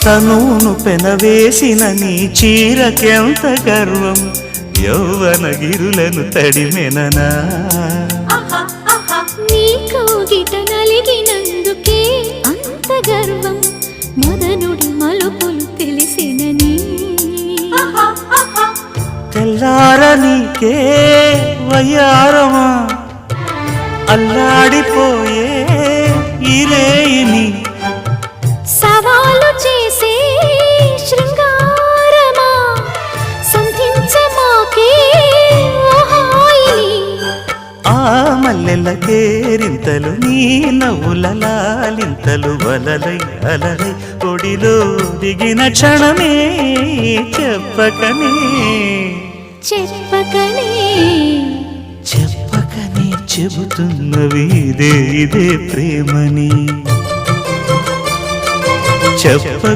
తనును పెనవేసిన నీ చీరకెంత గర్వం యౌవన గిరులను తడిమెననా నీ కౌగిట నలిగినందుకే అంత గర్వం మదనుడి మలుపులు తెలిసినని తెల్లార నీకే వయ్యారమా అల్లాడిపోయే ఇరేయిని సవాలు చేసే శృంగారమా సంధించమాకే ఓహాయిని ఆ మల్లెల కేరింతలు నీ నవ్వుల లాలింతలు వలలై అలలై ఒడిలో దిగిన క్షణమే చెప్పకనే చెప్పకనే చెప్పకనే చెబుతున్నవి ఇదే ప్రేమని చెప్ప